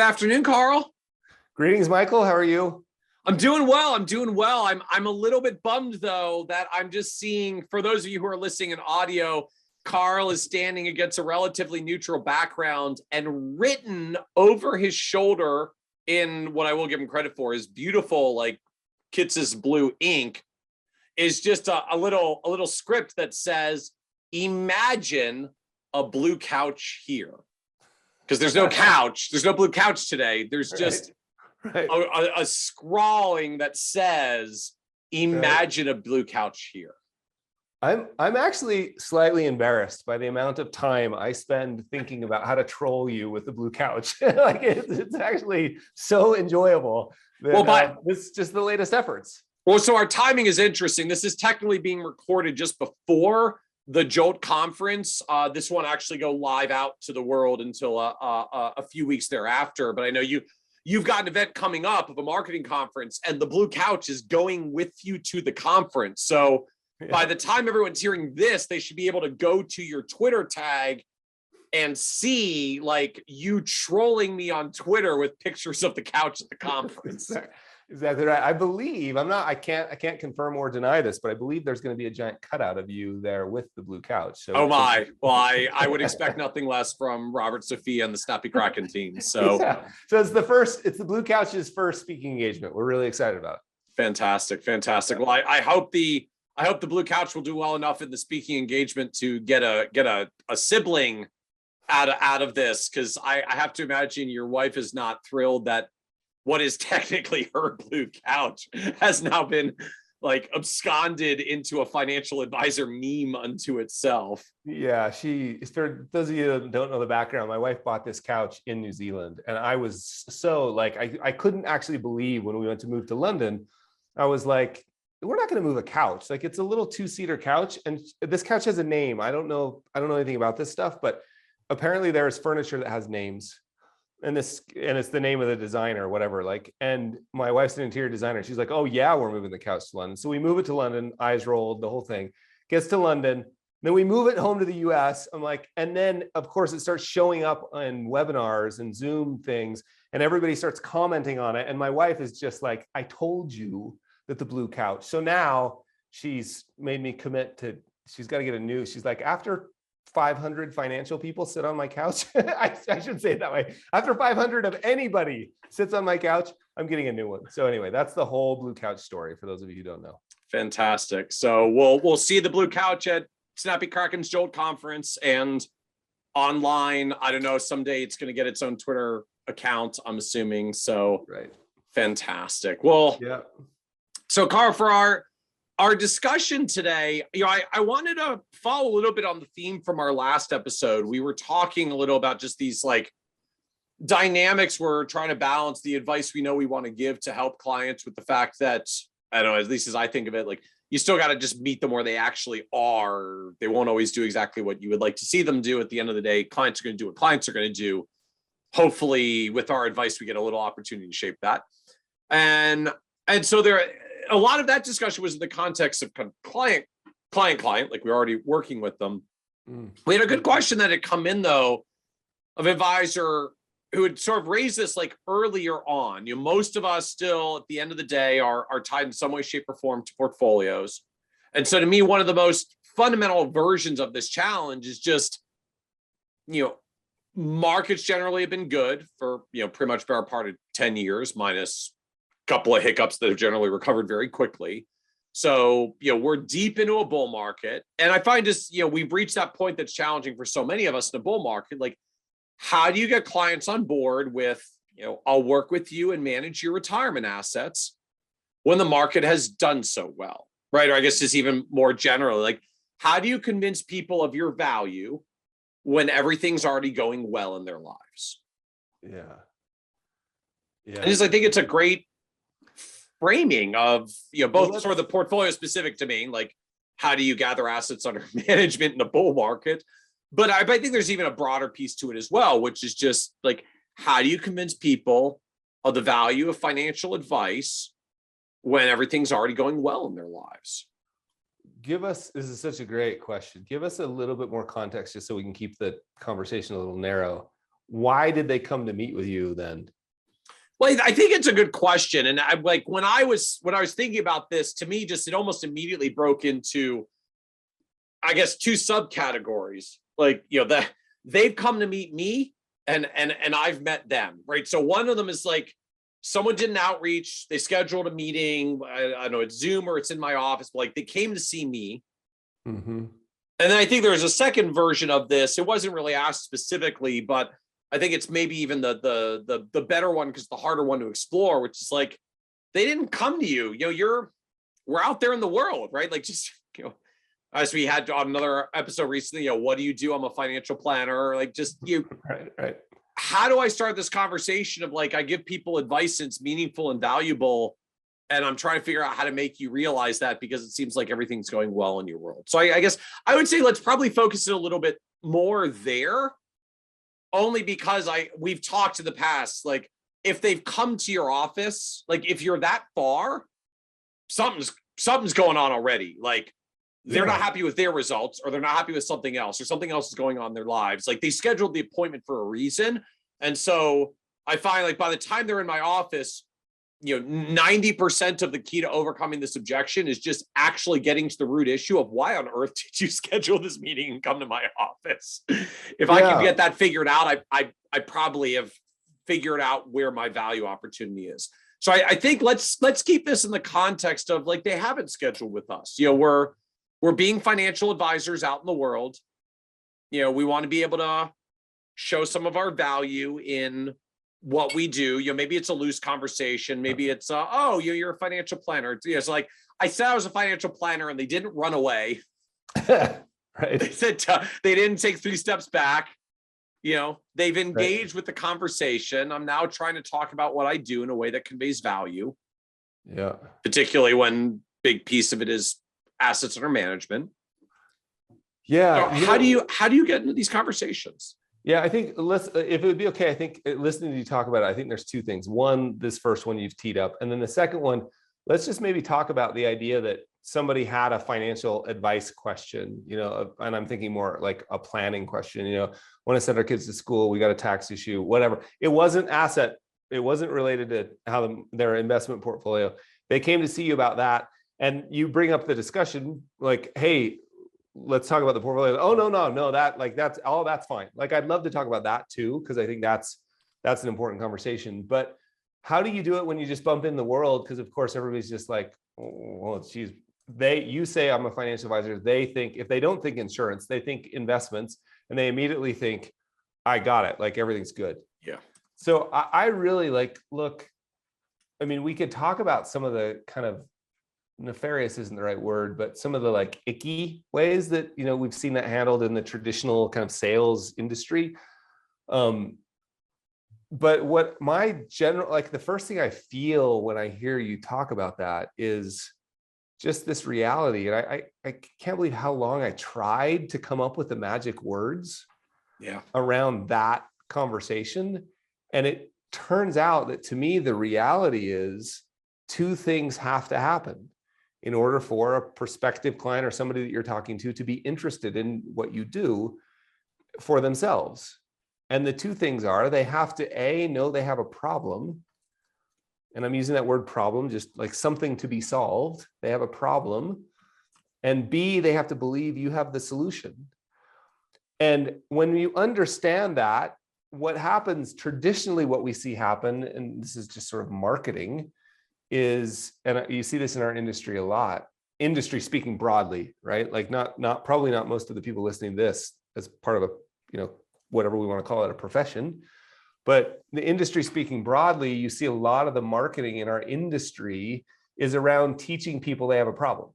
afternoon, Carl. Greetings, Michael. How are you? I'm doing well. I'm a little bit bummed though that I'm just seeing, for those of you who are listening in audio, Carl is standing against a relatively neutral background, and written over his shoulder in what I will give him credit for is beautiful, like Kitces blue ink, is just a little script that says, "Imagine a blue couch here." Because there's no couch, there's no blue couch today. There's just Right. a scrawling that says, "Imagine a blue couch here." I'm actually slightly embarrassed by the amount of time I spend thinking about how to troll you with the blue couch. Like it's actually so enjoyable. That, this is just the latest efforts. Well, so our timing is interesting. This is technically being recorded just before the Jolt conference. This won't actually go live out to the world until a few weeks thereafter. But I know you've got an event coming up of a marketing conference, and the blue couch is going with you to the conference. So by the time everyone's hearing this, they should be able to go to your Twitter tag and see like you trolling me on Twitter with pictures of the couch at the conference. Exactly right. I believe I can't confirm or deny this, but I believe there's going to be a giant cutout of you there with the blue couch. So oh my, well, I would expect nothing less from Robert Sophia and the Snappy Kraken team. So yeah. So it's the blue couch's first speaking engagement. We're really excited about it. Fantastic. Well, I hope the blue couch will do well enough in the speaking engagement to get a sibling out of this, because I have to imagine your wife is not thrilled that what is technically her blue couch has now been like absconded into a financial advisor meme unto itself. Yeah, for those of you that don't know the background, my wife bought this couch in New Zealand, and I was so like, I couldn't actually believe when we went to move to London. I was like, we're not going to move a couch. Like, it's a little 2-seater couch, and this couch has a name. I don't know anything about this stuff, but apparently there is furniture that has names. And it's the name of the designer or whatever. Like, and my wife's an interior designer. She's like, "Oh yeah, we're moving the couch to London." So we move it to London, eyes rolled, the whole thing. Gets to London, then we move it home to the US. I'm like, and then of course it starts showing up on webinars and Zoom things, and everybody starts commenting on it. And my wife is just like, "I told you that the blue couch." So now she's made me commit to, she's got to get a new, she's like, after 500 financial people sit on my couch. I should say it that way. After 500 of anybody sits on my couch, I'm getting a new one. So anyway, that's the whole blue couch story for those of you who don't know. Fantastic. So we'll see the blue couch at Snappy Kraken's Jolt conference and online. I don't know, someday it's going to get its own Twitter account, I'm assuming. So right. Fantastic. Well, yeah. So Carl, for our discussion today, I wanted to follow a little bit on the theme from our last episode. We were talking a little about just these like dynamics. We're trying to balance the advice we know we want to give to help clients with the fact that, I don't know, at least as I think of it, like you still got to just meet them where they actually are. They won't always do exactly what you would like to see them do. At the end of the day, clients are going to do what clients are going to do. Hopefully with our advice, we get a little opportunity to shape that. And so a lot of that discussion was in the context of client, like we're already working with them. We had a good question that had come in though, of advisor who had sort of raised this like earlier on. Most of us still at the end of the day are tied in some way, shape or form to portfolios. And so to me, one of the most fundamental versions of this challenge is just, markets generally have been good for, pretty much for our part of 10 years, minus couple of hiccups that have generally recovered very quickly. So, we're deep into a bull market. And I find just, we've reached that point that's challenging for so many of us in a bull market. Like, how do you get clients on board with, I'll work with you and manage your retirement assets when the market has done so well, right? Or I guess just even more generally, like, how do you convince people of your value when everything's already going well in their lives? Yeah. I think it's a great framing of both sort of the portfolio specific to me, like how do you gather assets under management in a bull market, but I think there's even a broader piece to it as well, which is just like how do you convince people of the value of financial advice when everything's already going well in their lives? This is such a great question. Give us a little bit more context just so we can keep the conversation a little narrow. why did they come to meet with you then? Well, I think it's a good question. And I'm like, when I was thinking about this, to me, just it almost immediately broke into, I guess, two subcategories. Like, that they've come to meet me and I've met them, right? So one of them is like, someone did an outreach, they scheduled a meeting, I don't know, it's Zoom or it's in my office, but like they came to see me. Mm-hmm. And then I think there's a second version of this. It wasn't really asked specifically, but I think it's maybe even the better one, because the harder one to explore, which is like, they didn't come to you. We're out there in the world, right? Like, just, as we had on another episode recently, what do you do? I'm a financial planner. Like, just right. How do I start this conversation of like, I give people advice and it's meaningful and valuable, and I'm trying to figure out how to make you realize that, because it seems like everything's going well in your world. So I guess I would say let's probably focus it a little bit more there, only because we've talked in the past, like if they've come to your office, like if you're that far, something's going on already. Like they're not happy with their results, or they're not happy with something else, or something else is going on in their lives. Like they scheduled the appointment for a reason. And so I find like by the time they're in my office, 90% of the key to overcoming this objection is just actually getting to the root issue of why on earth did you schedule this meeting and come to my office? If I can get that figured out, I probably have figured out where my value opportunity is. So I think let's keep this in the context of like, they haven't scheduled with us. We're being financial advisors out in the world. We want to be able to show some of our value in what we do. Maybe it's a loose conversation. Maybe it's you're a financial planner. It's like, I said I was a financial planner and they didn't run away. Right. They said they didn't take 3 steps back. They've engaged with the conversation. I'm now trying to talk about what I do in a way that conveys value. Yeah. Particularly when big piece of it is assets under management. Yeah. So how do you get into these conversations? Yeah, I think if it would be okay, I think listening to you talk about it, I think there's 2 things. One, this first one you've teed up. And then the second one, let's just maybe talk about the idea that somebody had a financial advice question, and I'm thinking more like a planning question, want to send our kids to school, we got a tax issue, whatever. It wasn't related to how their investment portfolio. They came to see you about that. And you bring up the discussion like, hey, let's talk about the portfolio. Oh, no, that's fine. Like, I'd love to talk about that too, because I think that's an important conversation. But how do you do it when you just bump in the world? Because of course, everybody's just like, oh, well, geez, you say I'm a financial advisor. They think, if they don't think insurance, they think investments, and they immediately think, I got it. Like everything's good. Yeah. So I really look, I mean, we could talk about some of the kind of nefarious isn't the right word, but some of the like icky ways that, we've seen that handled in the traditional kind of sales industry. But what my the first thing I feel when I hear you talk about that is just this reality. And I can't believe how long I tried to come up with the magic words around that conversation. And it turns out that to me, the reality is 2 things have to happen in order for a prospective client or somebody that you're talking to be interested in what you do for themselves. And the 2 things are, they have to know they have a problem. And I'm using that word problem, just like something to be solved. They have a problem. And B, they have to believe you have the solution. And when you understand that, what happens traditionally, what we see happen, and this is just sort of marketing, is, and you see this in our industry a lot, industry speaking broadly, right? Like probably not most of the people listening to this as part of a, whatever we want to call it, a profession, but the industry speaking broadly, you see a lot of the marketing in our industry is around teaching people they have a problem,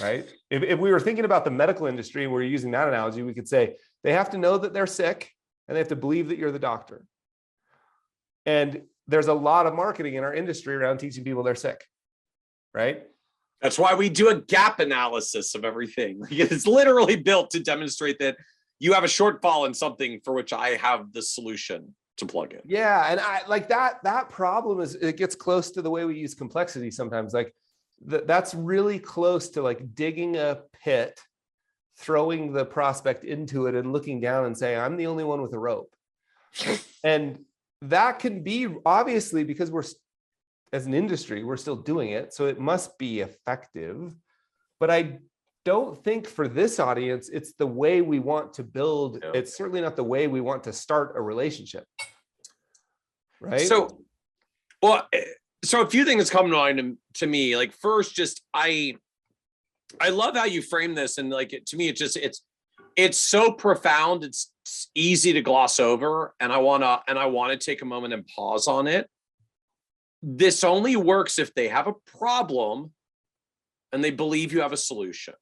right? If we were thinking about the medical industry, and we're using that analogy, we could say they have to know that they're sick and they have to believe that you're the doctor. And there's a lot of marketing in our industry around teaching people they're sick, right? That's why we do a gap analysis of everything. It's literally built to demonstrate that you have a shortfall in something for which I have the solution to plug in. Yeah, and I like that problem it gets close to the way we use complexity sometimes. Like that's really close to like digging a pit, throwing the prospect into it and looking down and saying, I'm the only one with a rope. And that can be obviously because as an industry, we're still doing it. So it must be effective. But I don't think for this audience, it's the way we want to build. Yeah. It's certainly not the way we want to start a relationship. Right. So a few things come to mind to me. Like first, just I love how you frame this. And like, to me, it's so profound. It's easy to gloss over. And I want to take a moment and pause on it. This only works if they have a problem and they believe you have a solution.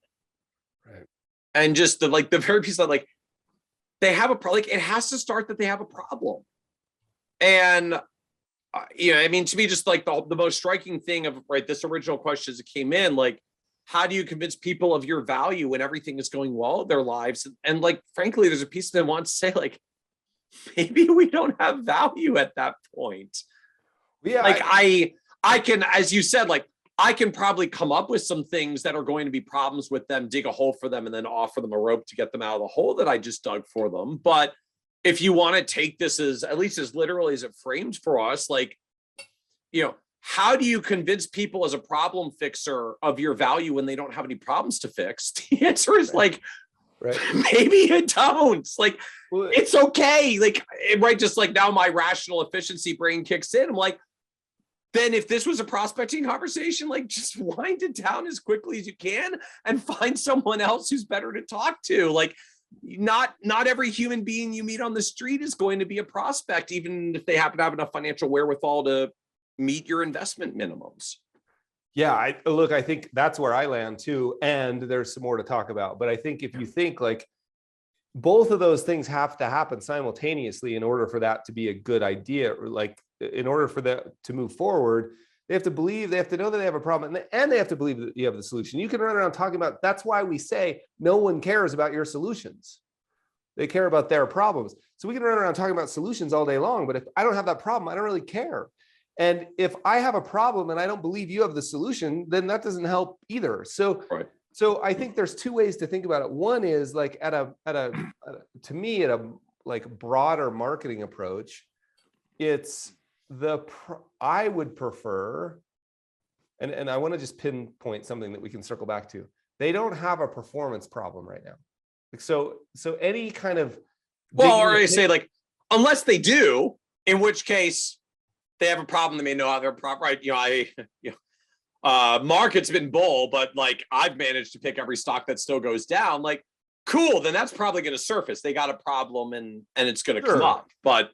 Right. And just the very piece that like, they have a problem, like it has to start that they have a problem. And I mean, to me, just like the most striking thing of this original question as it came in, like, how do you convince people of your value when everything is going well in their lives? And like, frankly, there's a piece of them wants to say like, maybe we don't have value at that point. Yeah. Like I can, as you said, like I can probably come up with some things that are going to be problems with them, dig a hole for them, and then offer them a rope to get them out of the hole that I just dug for them. But if you want to take this as at least as literally as it framed for us, like, how do you convince people as a problem fixer of your value when they don't have any problems to fix? The answer is like, maybe you don't. Like, it's okay. Like, just like now my rational efficiency brain kicks in. I'm like, then if this was a prospecting conversation, like just wind it down as quickly as you can and find someone else who's better to talk to. Like, not every human being you meet on the street is going to be a prospect, even if they happen to have enough financial wherewithal to meet your investment minimums. Yeah, I think that's where I land too. And there's some more to talk about. But I think if you think like both of those things have to happen simultaneously in order for that to be a good idea, or like in order for that to move forward, they have to believe, they have to know that they have a problem, and they have to believe that you have the solution. You can run around talking about, that's why we say no one cares about your solutions. They care about their problems. So we can run around talking about solutions all day long, but if I don't have that problem, I don't really care. And if I have a problem and I don't believe you have the solution, then that doesn't help either. So, So I think there's two ways to think about it. One is like to me, at a like broader marketing approach, it's I would prefer, and I want to just pinpoint something that we can circle back to. They don't have a performance problem right now. So any kind of, well, or I say like, unless they do, in which case they have a problem. They may know how they're problem, right? Market's been bull, but like I've managed to pick every stock that still goes down. Like, cool, then that's probably going to surface. They got a problem and it's going to come up. But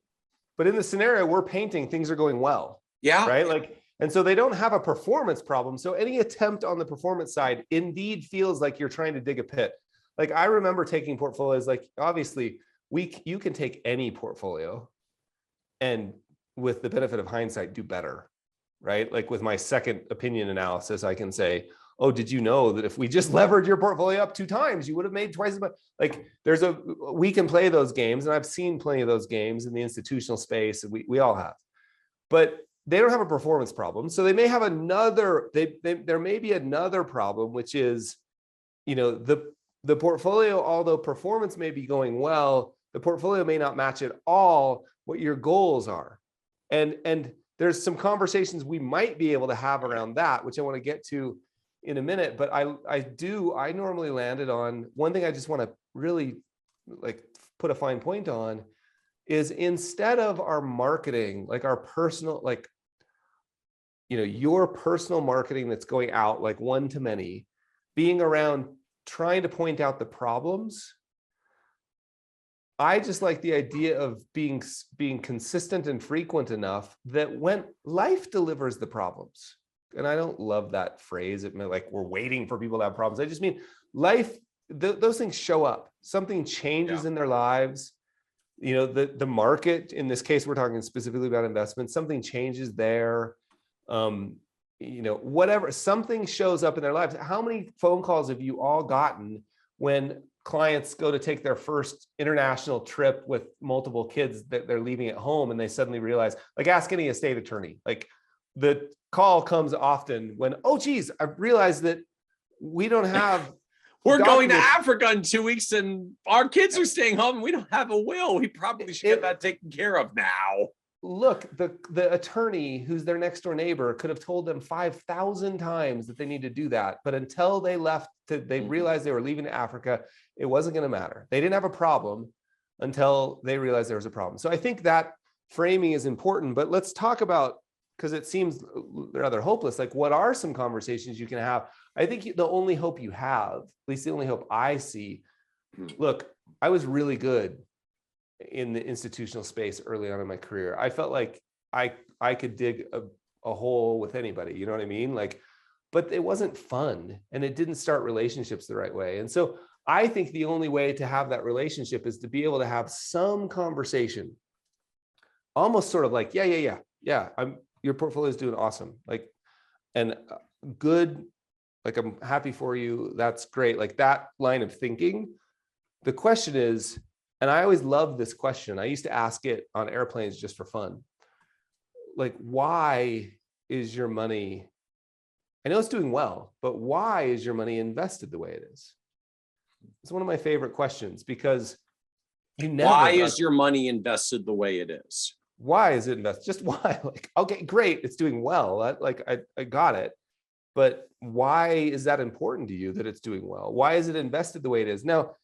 in the scenario we're painting, things are going well. Yeah. Right. Like, and so they don't have a performance problem. So any attempt on the performance side indeed feels like you're trying to dig a pit. Like I remember taking portfolios, like obviously you can take any portfolio and with the benefit of hindsight, do better, right? Like with my second opinion analysis, I can say, oh, did you know that if we just levered your portfolio up 2 times, you would have made twice as much? Like we can play those games, and I've seen plenty of those games in the institutional space, and we all have, but they don't have a performance problem. So they may have there may be another problem, which is, the portfolio, although performance may be going well, the portfolio may not match at all what your goals are. And there's some conversations we might be able to have around that, which I want to get to in a minute. But I normally landed on one thing I just want to really like put a fine point on is instead of our marketing, like our personal, like, your personal marketing that's going out like one to many, being around trying to point out the problems. I just like the idea of being consistent and frequent enough that when life delivers the problems, and I don't love that phrase, it meant like we're waiting for people to have problems. I just mean life, those things show up. Something changes in their lives. The market, in this case, we're talking specifically about investments, something changes there. Whatever, something shows up in their lives. How many phone calls have you all gotten when clients go to take their first international trip with multiple kids that they're leaving at home, and they suddenly realize, like ask any estate attorney, like the call comes often when, oh geez, I realized that we don't have we're going to Africa in 2 weeks and our kids are staying home and we don't have a will. We probably should get that taken care of now. Look, the attorney who's their next door neighbor could have told them 5,000 times that they need to do that. But until they left, they realized they were leaving to Africa, it wasn't going to matter. They didn't have a problem until they realized there was a problem. So I think that framing is important, but let's talk about, because it seems rather hopeless, like what are some conversations you can have? I think the only hope you have, at least the only hope I see, look, I was really good in the institutional space early on in my career. I felt like I could dig a hole with anybody, you know what I mean? Like, but it wasn't fun and it didn't start relationships the right way. And so I think the only way to have that relationship is to be able to have some conversation, almost sort of like, yeah, your portfolio is doing awesome. Like, and good, like, I'm happy for you. That's great. Like that line of thinking. The question is, and I always loved this question. I used to ask it on airplanes just for fun. Like, why is your money, I know it's doing well, but why is your money invested the way it is? It's one of my favorite questions because why is your money invested the way it is? Why is it invested? Just why? Like, okay, great. It's doing well. I got it. But why is that important to you that it's doing well? Why is it invested the way it is? Now,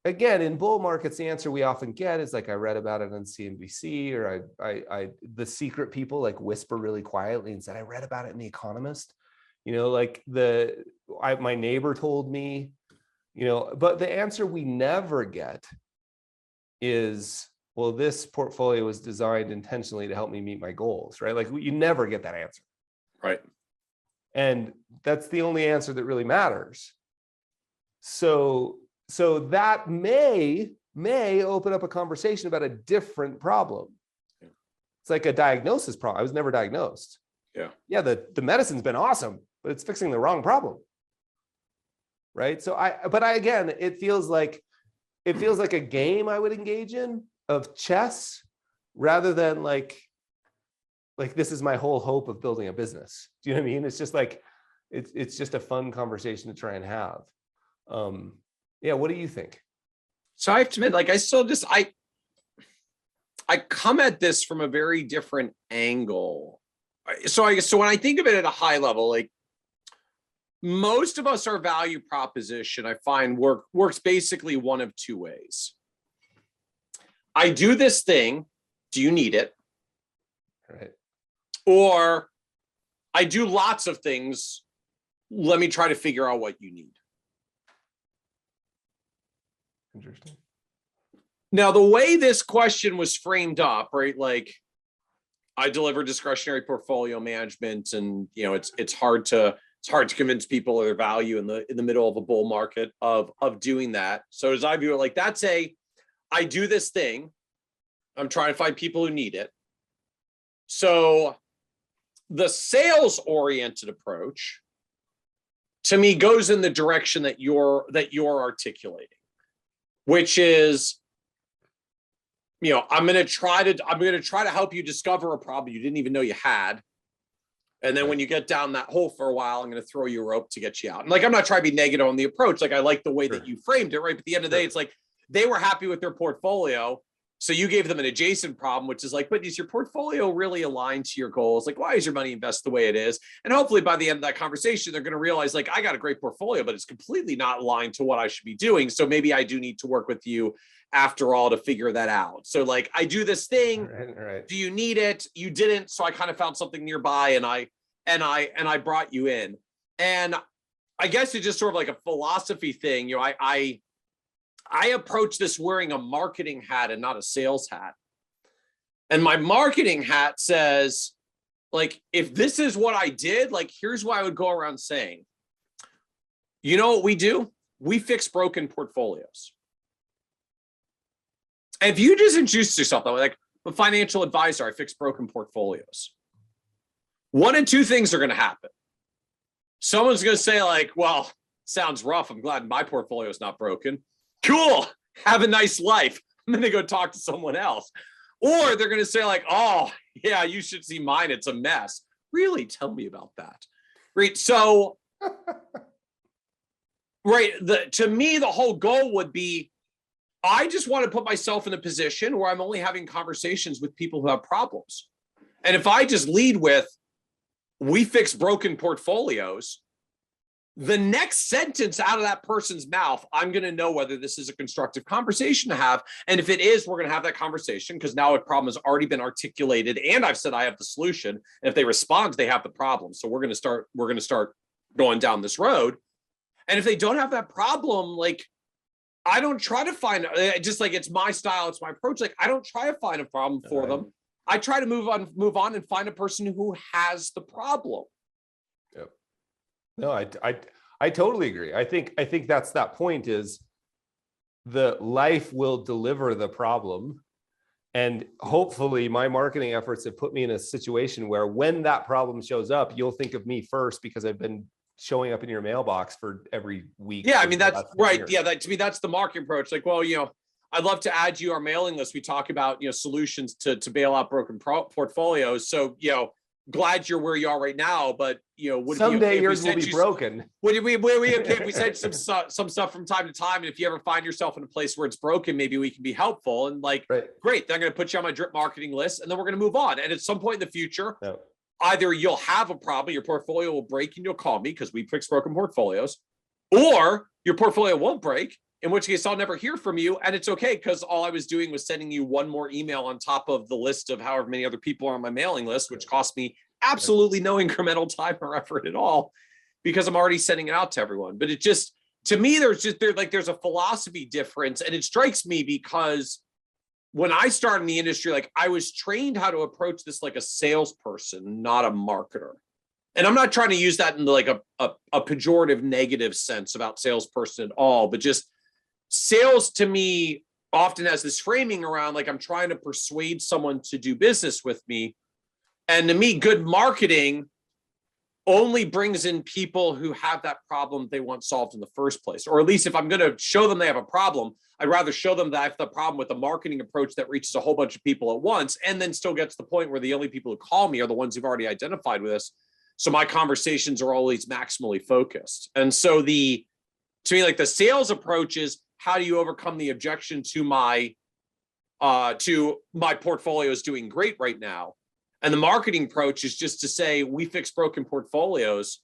again, in bull markets, the answer we often get is like, I read about it on CNBC, or the secret people like whisper really quietly and said, I read about it in The Economist. You know, like my neighbor told me, you know, but the answer we never get is, well, this portfolio was designed intentionally to help me meet my goals, right? Like you never get that answer. Right. And that's the only answer that really matters. So that may open up a conversation about a different problem. Yeah. It's like a diagnosis problem. I was never diagnosed. Yeah, the medicine's been awesome, but it's fixing the wrong problem. Right. So again, it feels like a game I would engage in of chess rather than like this is my whole hope of building a business. Do you know what I mean? It's just like, it's just a fun conversation to try and have. Yeah. What do you think? So I have to admit, like, I come at this from a very different angle. So when I think of it at a high level, like most of us, our value proposition, I find works basically one of two ways. I do this thing. Do you need it? Right. Or I do lots of things. Let me try to figure out what you need. Interesting. Now, the way this question was framed up, right? Like, I deliver discretionary portfolio management, and you know, it's hard to convince people of their value in the middle of a bull market of doing that. So as I view it, like I do this thing. I'm trying to find people who need it. So the sales oriented approach to me goes in the direction that you're articulating, which is, you know, I'm going to try to help you discover a problem you didn't even know you had. And then when you get down that hole for a while, I'm going to throw you a rope to get you out. And like, I'm not trying to be negative on the approach. Like, I like the way that you framed it, right? But at the end of the day, it's like they were happy with their portfolio. So you gave them an adjacent problem, which is like, but is your portfolio really aligned to your goals? Like, why is your money invested the way it is? And hopefully by the end of that conversation, they're going to realize, like, I got a great portfolio, but it's completely not aligned to what I should be doing. So maybe I do need to work with you after all to figure that out. So like, I do this thing. Right. Do you need it? You didn't. So I kind of found something nearby and I brought you in. And I guess it's just sort of like a philosophy thing. You know, I approach this wearing a marketing hat and not a sales hat. And my marketing hat says, like, if this is what I did, like, here's what I would go around saying. You know what we do? We fix broken portfolios. And if you just introduce yourself that way, like, I'm a financial advisor, I fix broken portfolios. One of two things are going to happen. Someone's going to say, like, well, sounds rough. I'm glad my portfolio is not broken. Cool. Have a nice life. I'm going to go talk to someone else. Or they're going to say, like, oh, yeah, you should see mine. It's a mess. Really? Tell me about that. Right. So right. To me, the whole goal would be, I just want to put myself in a position where I'm only having conversations with people who have problems. And if I just lead with, we fix broken portfolios, the next sentence out of that person's mouth, I'm going to know whether this is a constructive conversation to have. And if it is, we're going to have that conversation because now a problem has already been articulated and I've said I have the solution. And if they respond, they have the problem. So we're going to start going down this road. And if they don't have that problem, like, I don't try to find, just like it's my style, it's my approach. Like, I don't try to find a problem for them. I try to move on and find a person who has the problem. Yep. No, I totally agree. I think that's that point is the life will deliver the problem. And hopefully my marketing efforts have put me in a situation where when that problem shows up, you'll think of me first because I've been showing up in your mailbox for every week. Yeah, I mean, that's right. Yeah, to me, that's the marketing approach. Like, well, I'd love to add you our mailing list. We talk about, solutions to bail out broken portfolios. So, glad you're where you are right now, but would someday yours will be broken. Would we send some stuff from time to time, and if you ever find yourself in a place where it's broken, maybe we can be helpful. And like, great, then I'm going to put you on my drip marketing list, and then we're going to move on. And at some point in the future, either you'll have a problem, your portfolio will break, and you'll call me because we fix broken portfolios, or your portfolio won't break, in which case I'll never hear from you. And it's okay because all I was doing was sending you one more email on top of the list of however many other people are on my mailing list, which cost me absolutely no incremental time or effort at all because I'm already sending it out to everyone. But it just, to me, there's a philosophy difference. And it strikes me because when I started in the industry, like, I was trained how to approach this like a salesperson, not a marketer. And I'm not trying to use that in like a pejorative negative sense about salesperson at all, but just sales to me often has this framing around like I'm trying to persuade someone to do business with me. And to me, good marketing only brings in people who have that problem they want solved in the first place. Or at least if I'm going to show them they have a problem, I'd rather show them that I have the problem with a marketing approach that reaches a whole bunch of people at once and then still gets to the point where the only people who call me are the ones who've already identified with us. So my conversations are always maximally focused. And so to me, like the sales approach is, how do you overcome the objection to my portfolio is doing great right now? And the marketing approach is just to say, we fix broken portfolios.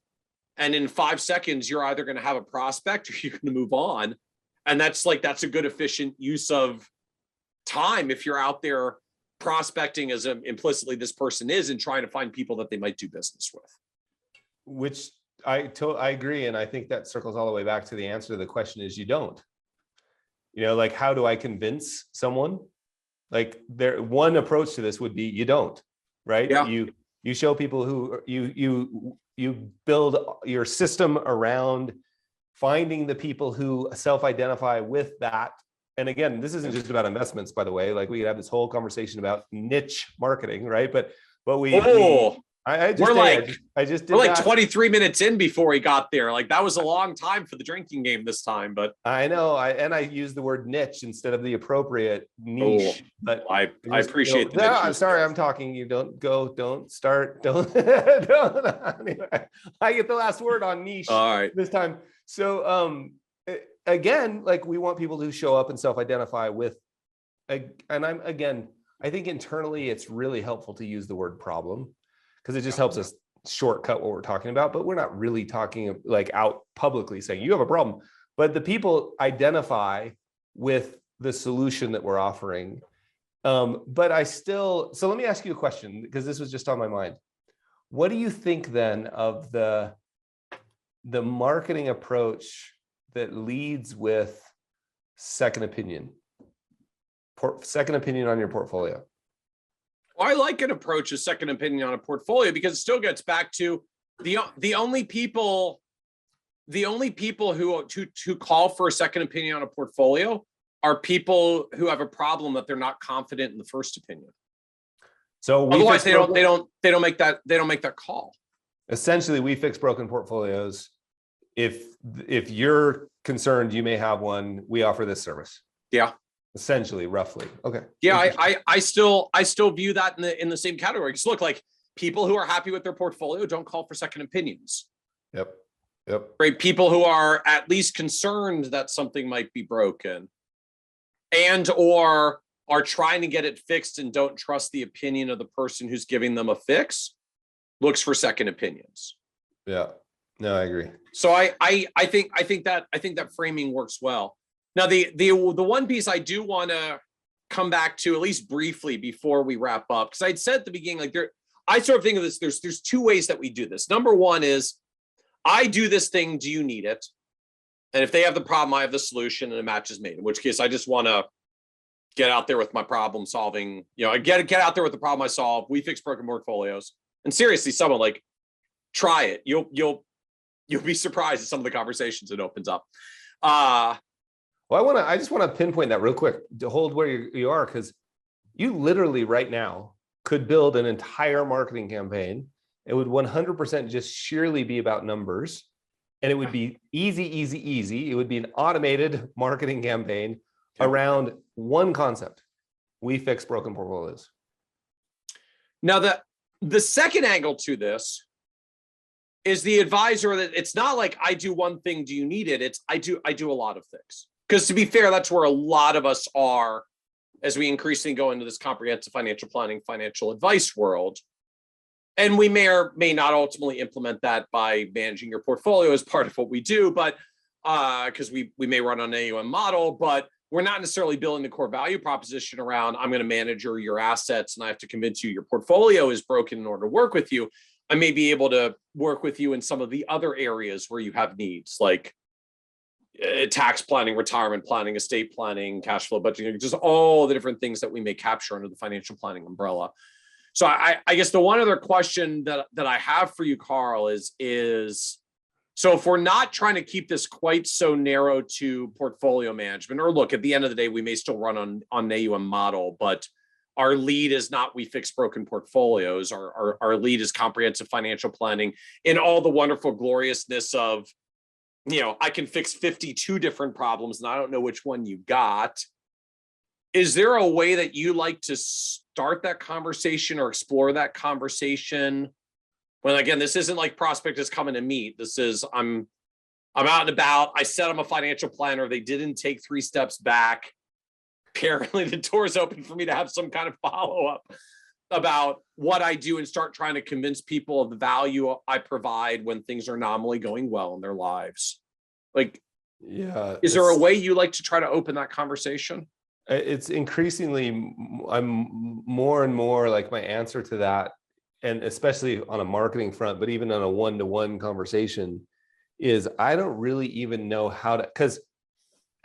And in 5 seconds, you're either going to have a prospect or you're going to move on. And that's a good efficient use of time if you're out there prospecting as implicitly this person is and trying to find people that they might do business with. Which I agree. And I think that circles all the way back to the answer to the question is you don't. Like, how do I convince someone? Like, one approach to this would be you don't, right? Yeah. You show people who you build your system around finding the people who self-identify with that. And again, this isn't just about investments, by the way. Like, we could have this whole conversation about niche marketing, right? But I just did we're like 23 minutes in before he got there. Like, that was a long time for the drinking game this time, but I know. I used the word niche instead of the appropriate niche. But I appreciate that. I'm sorry, I'm talking. You don't start. Anyway, I get the last word on niche. All right. This time. So again, like, we want people to show up and self-identify with, and I think internally it's really helpful to use the word problem, because it just helps us shortcut what we're talking about, but we're not really talking like out publicly saying you have a problem, but the people identify with the solution that we're offering. So let me ask you a question, because this was just on my mind. What do you think then of the marketing approach that leads with second opinion on your portfolio? I like an approach, a second opinion on a portfolio, because it still gets back to the only people who call for a second opinion on a portfolio are people who have a problem that they're not confident in the first opinion. So otherwise they don't make that call. Essentially, we fix broken portfolios. If you're concerned you may have one, we offer this service. Yeah. Essentially, roughly. Okay. Yeah, I still view that in the same category. Because look, like, people who are happy with their portfolio don't call for second opinions. Yep. Yep. Right? People who are at least concerned that something might be broken and or are trying to get it fixed and don't trust the opinion of the person who's giving them a fix, looks for second opinions. Yeah. No, I agree. So I think that framing works well. Now the one piece I do want to come back to at least briefly before we wrap up, because I'd said at the beginning, like I sort of think of this, there's two ways that we do this. Number one is I do this thing, do you need it? And if they have the problem, I have the solution and a match is made, in which case I just want to get out there with my problem solving, get out there with the problem I solve. We fix broken portfolios. And seriously, someone like, try it. You'll be surprised at some of the conversations it opens up. Well, I just want to pinpoint that real quick to hold where you are, because you literally right now could build an entire marketing campaign. It would 100% just sheerly be about numbers, and it would be easy. It would be an automated marketing campaign around one concept: we fix broken portfolios. Now, the second angle to this is the advisor that it's not like I do one thing, do you need it? It's I do a lot of things. Because to be fair, that's where a lot of us are as we increasingly go into this comprehensive financial planning, financial advice world. And we may or may not ultimately implement that by managing your portfolio as part of what we do, but because we may run on an AUM model, but we're not necessarily building the core value proposition around I'm going to manage your assets and I have to convince you your portfolio is broken in order to work with you. I may be able to work with you in some of the other areas where you have needs, like tax planning, retirement planning, estate planning, cash flow budgeting, just all the different things that we may capture under the financial planning umbrella. So I guess the one other question that I have for you, Carl, is so if we're not trying to keep this quite so narrow to portfolio management, or look, at the end of the day, we may still run on an AUM model, but our lead is not we fix broken portfolios. Our lead is comprehensive financial planning in all the wonderful gloriousness of, I can fix 52 different problems and I don't know which one you got. Is there a way that you like to start that conversation or explore that conversation? When again, this isn't like prospect is coming to meet. This is I'm out and about. I said I'm a financial planner. They didn't take 3 steps back. Apparently the door's open for me to have some kind of follow-up about what I do and start trying to convince people of the value I provide when things are nominally going well in their lives. Like, is there a way you like to try to open that conversation? It's increasingly, I'm more and more like my answer to that, and especially on a marketing front, but even on a one-to-one conversation, is I don't really even know how to, because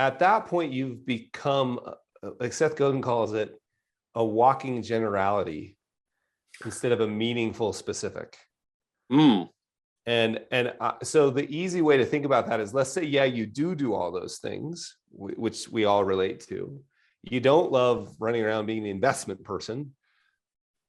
at that point you've become, like Seth Godin calls it, a walking generality instead of a meaningful specific. So the easy way to think about that is, let's say, you do all those things, which we all relate to. You don't love running around being the investment person.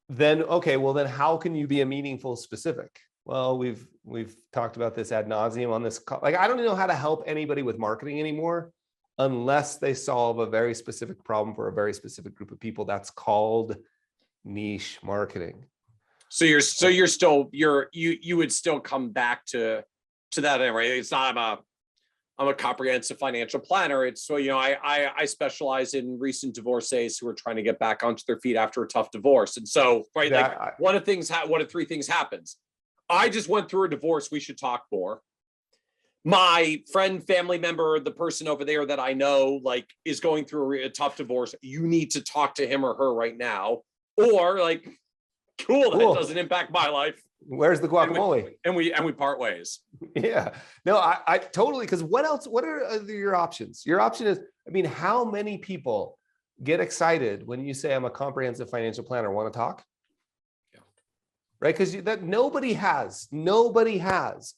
Then, okay, well then how can you be a meaningful specific? Well, we've talked about this ad nauseum on this call. Like, I don't know how to help anybody with marketing anymore unless they solve a very specific problem for a very specific group of people. That's called niche marketing. So you would still come back to that, right? It's not I'm a comprehensive financial planner. It's so, I specialize in recent divorcees who are trying to get back onto their feet after a tough divorce. And so, right, one of 3 things happens. I just went through a divorce. We should talk more. My friend, family member, the person over there that I know, like, is going through a tough divorce. You need to talk to him or her right now. Or like, cool. That doesn't impact my life. Where's the guacamole? And we part ways. Yeah, no, I totally, because what are your options? Your option is, how many people get excited when you say I'm a comprehensive financial planner, want to talk? Yeah. Right, because nobody has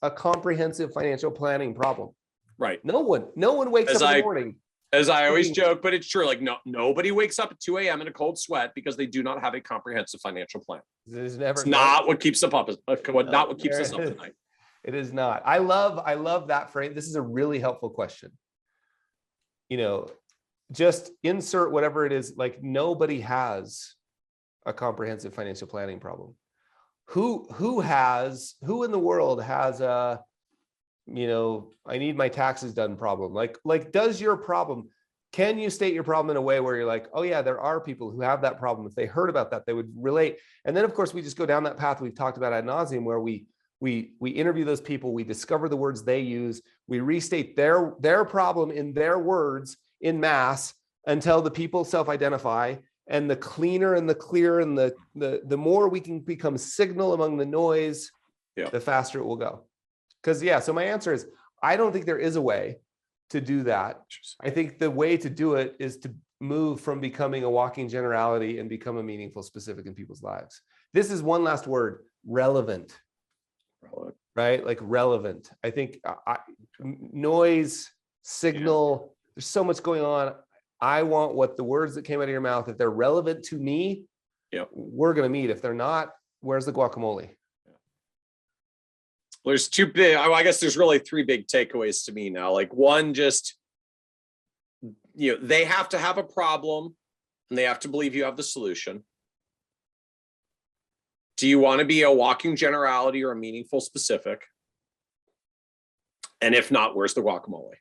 a comprehensive financial planning problem. Right. No one wakes up in the morning. As I always joke, but it's true. Like, nobody wakes up at 2 a.m. in a cold sweat because they do not have a comprehensive financial plan. It's not what keeps us up at night. It is not. I love that frame. This is a really helpful question. Just insert whatever it is. Like, nobody has a comprehensive financial planning problem. Who in the world has a I need my taxes done problem. Like, does your problem, can you state your problem in a way where you're like, oh yeah, there are people who have that problem. If they heard about that, they would relate. And then of course we just go down that path we've talked about ad nauseum, where we interview those people, we discover the words they use, we restate their problem in their words in mass until the people self-identify. And the cleaner and the clearer and the more we can become signal among the noise, the faster it will go. Because so my answer is, I don't think there is a way to do that. I think the way to do it is to move from becoming a walking generality and become a meaningful specific in people's lives. This is one last word: relevant. Right? Like relevant. I think noise, signal, there's so much going on. I want what the words that came out of your mouth, if they're relevant to me, we're going to meet. If they're not, where's the guacamole? There's two big, I guess there's really three big takeaways to me now. Like one, just, they have to have a problem and they have to believe you have the solution. Do you want to be a walking generality or a meaningful specific? And if not, where's the guacamole?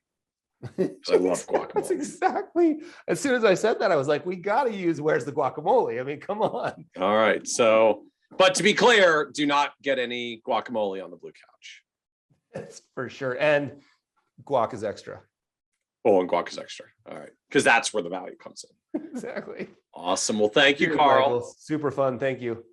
I love guacamole. That's exactly. As soon as I said that, I was like, we got to use where's the guacamole? I mean, come on. All right. So, but to be clear, do not get any guacamole on the blue couch. That's for sure. And guac is extra. Oh, and guac is extra. All right. Because that's where the value comes in. Exactly. Awesome. Well, thank you, Carl. Michael. Super fun. Thank you.